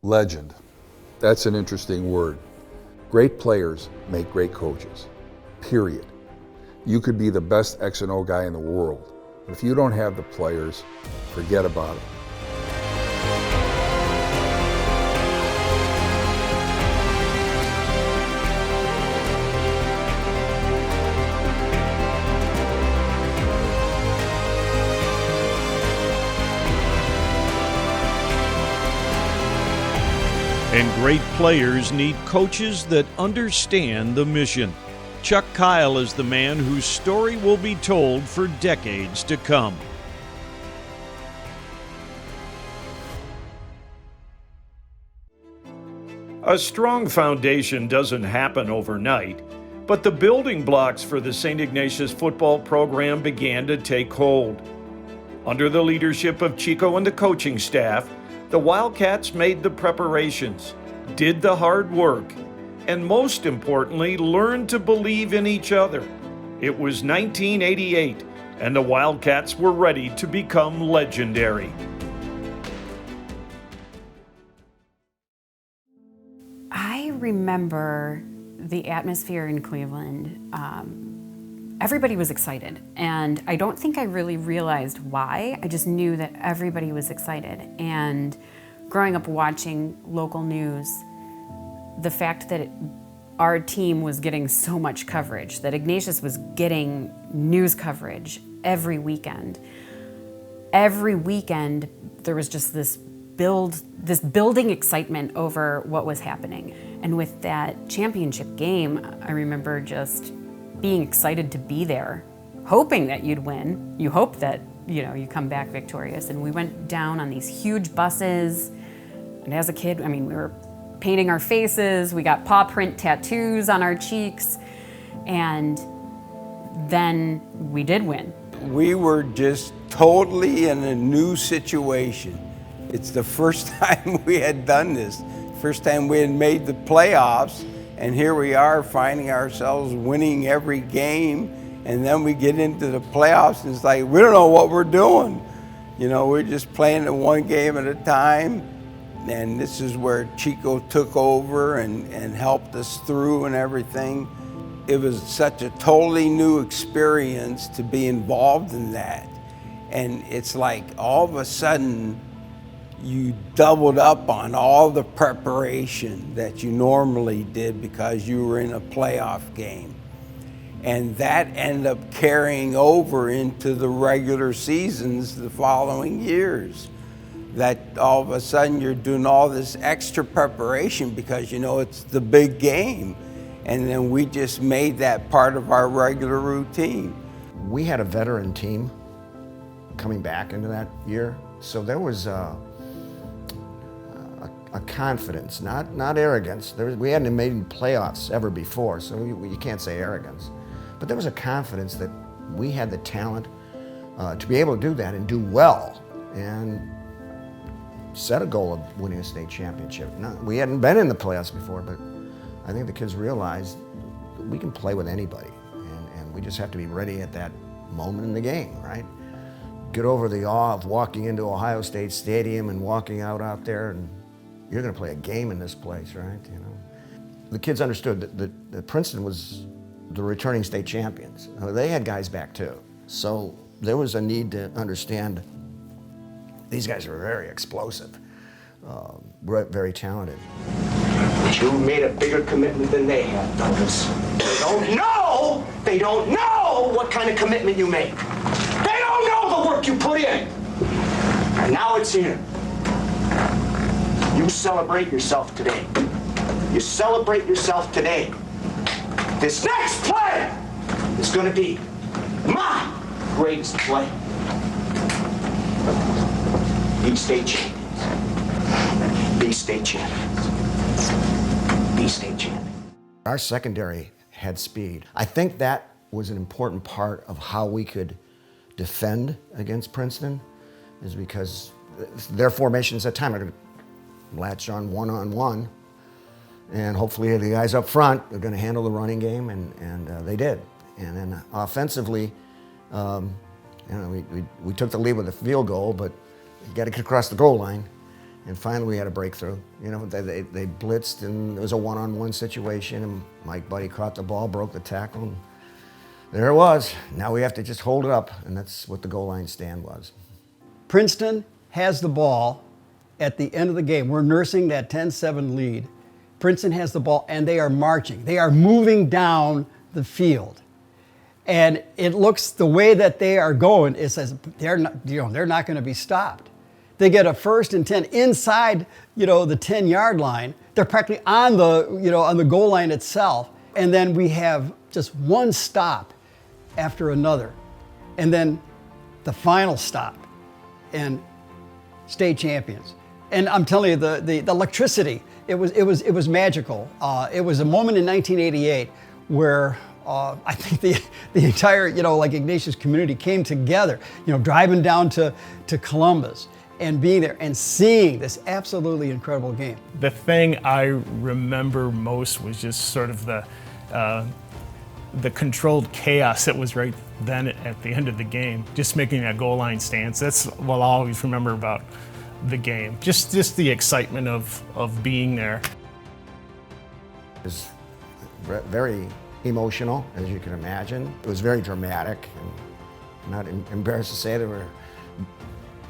Legend. That's an interesting word. Great players make great coaches, period. You could be the best X and O guy in the world, but if you don't have the players, forget about it. And great players need coaches that understand the mission. Chuck Kyle is the man whose story will be told for decades to come. A strong foundation doesn't happen overnight, but the building blocks for the St. Ignatius football program began to take hold. Under the leadership of Chico and the coaching staff, the Wildcats made the preparations, did the hard work, and most importantly, learned to believe in each other. It was 1988, and the Wildcats were ready to become legendary. I remember the atmosphere in Cleveland. Everybody was excited, and I don't think I really realized why. I just knew that everybody was excited. And growing up watching local news, the fact that our team was getting so much coverage, that Ignatius was getting news coverage every weekend. Every weekend, there was just this building excitement over what was happening. And with that championship game, I remember just being excited to be there, hoping that you'd win. You hope that, you come back victorious. And we went down on these huge buses. And as a kid, we were painting our faces. We got paw print tattoos on our cheeks. And then we did win. We were just totally in a new situation. It's the first time we had done this. First time we had made the playoffs. And here we are finding ourselves winning every game, and then we get into the playoffs and it's like, we don't know what we're doing. We're just playing it one game at a time, and this is where Chico took over and helped us through and everything. It was such a totally new experience to be involved in that. And it's like all of a sudden, you doubled up on all the preparation that you normally did because you were in a playoff game. And that ended up carrying over into the regular seasons the following years. That all of a sudden you're doing all this extra preparation because it's the big game. And then we just made that part of our regular routine. We had a veteran team coming back into that year, so there was a confidence, not arrogance. We hadn't made playoffs ever before, so you can't say arrogance. But there was a confidence that we had the talent to be able to do that and do well, and set a goal of winning a state championship. We hadn't been in the playoffs before, but I think the kids realized we can play with anybody, and we just have to be ready at that moment in the game, right? Get over the awe of walking into Ohio State Stadium and walking out there, and you're going to play a game in this place, right? The kids understood that Princeton was the returning state champions. They had guys back too. So there was a need to understand these guys are very explosive, very talented. But you made a bigger commitment than they have, Douglas. They don't know what kind of commitment you make. They don't know the work you put in. And now it's here. You celebrate yourself today. You celebrate yourself today. This next play is going to be my greatest play. Be state champions. Be state champions. Be state champions. Our secondary had speed. I think that was an important part of how we could defend against Princeton, is because their formations at time are going to latch on one, and hopefully the guys up front are going to handle the running game, and they did. And then offensively, we took the lead with a field goal, but you got to get across the goal line, And finally we had a breakthrough. You know, they blitzed and it was a one-on-one situation and Mike Buddy caught the ball, broke the tackle, and there it was. Now we have to just hold it up, and that's what the goal line stand was. Princeton has the ball at the end of the game. We're nursing that 10-7 lead. Princeton has the ball and they are marching. They are moving down the field. And it looks, the way that they are going, it says they're not going to be stopped. They get a 1st and 10 inside, the 10-yard line. They're practically on the goal line itself. And then we have just one stop after another. And then the final stop, and state champions. And I'm telling you, the electricity, it was magical. It was a moment in 1988 where I think the entire, Ignatius community came together, driving down to Columbus and being there and seeing this absolutely incredible game. The thing I remember most was just sort of the controlled chaos that was right then at the end of the game, just making that goal line stance. That's what I'll always remember about the game. Just the excitement of being there. It was very emotional, as you can imagine. It was very dramatic, and I'm not embarrassed to say there were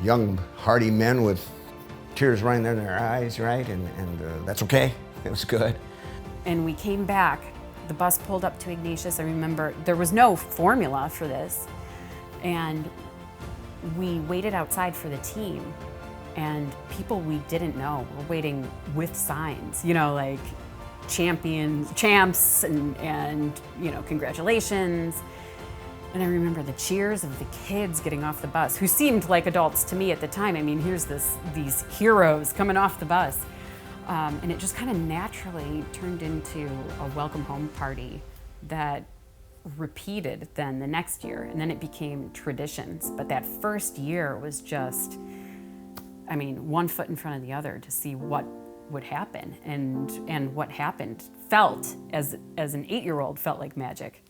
young, hardy men with tears running down their eyes, right? And that's okay. It was good. And we came back. The bus pulled up to Ignatius. I remember there was no formula for this. And we waited outside for the team. And people we didn't know were waiting with signs, like champs, and congratulations. And I remember the cheers of the kids getting off the bus, who seemed like adults to me at the time. I mean, here's these heroes coming off the bus. And it just kind of naturally turned into a welcome home party that repeated then the next year. And then it became traditions. But that first year was just, one foot in front of the other to see what would happen. And what happened felt, as an 8-year-old, felt like magic.